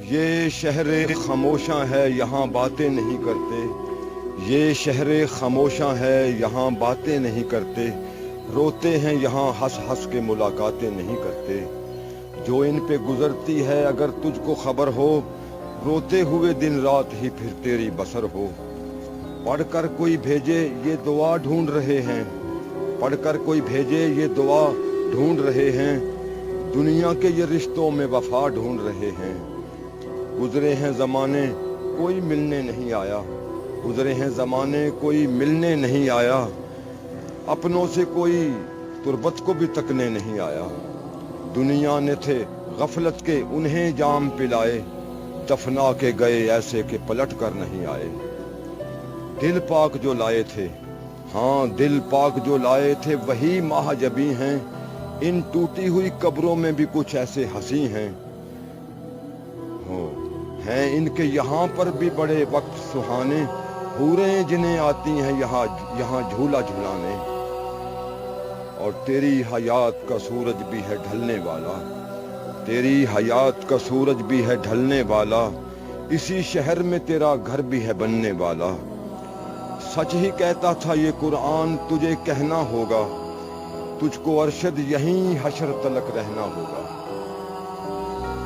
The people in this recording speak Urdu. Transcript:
یہ شہر خاموشاں ہے یہاں باتیں نہیں کرتے، یہ شہر خاموشاں ہے یہاں باتیں نہیں کرتے، روتے ہیں یہاں ہنس ہنس کے ملاقاتیں نہیں کرتے۔ جو ان پہ گزرتی ہے اگر تجھ کو خبر ہو، روتے ہوئے دن رات ہی پھر تیری بسر ہو۔ پڑھ کر کوئی بھیجے یہ دعا ڈھونڈ رہے ہیں، پڑھ کر کوئی بھیجے یہ دعا ڈھونڈ رہے ہیں، دنیا کے یہ رشتوں میں وفا ڈھونڈ رہے ہیں۔ گزرے ہیں زمانے کوئی ملنے نہیں آیا، گزرے ہیں زمانے کوئی ملنے نہیں آیا، اپنوں سے کوئی تربت کو بھی تکنے نہیں آیا۔ دنیا نے تھے غفلت کے انہیں جام پلائے، دفنا کے گئے ایسے کہ پلٹ کر نہیں آئے۔ دل پاک جو لائے تھے، ہاں دل پاک جو لائے تھے وہی ماہ جبیں ہیں، ان ٹوٹی ہوئی قبروں میں بھی کچھ ایسے ہنسی ہیں ان کے یہاں پر بھی بڑے وقت سہانے، حوریں جنہیں آتی ہیں یہاں جھولا جھلانے۔ اور تیری حیات کا سورج بھی ہے ڈھلنے والا، تیری حیات کا سورج بھی ہے ڈھلنے والا، اسی شہر میں تیرا گھر بھی ہے بننے والا۔ سچ ہی کہتا تھا یہ قرآن تجھے کہنا ہوگا، تجھ کو ارشد یہیں حشر تلک رہنا ہوگا۔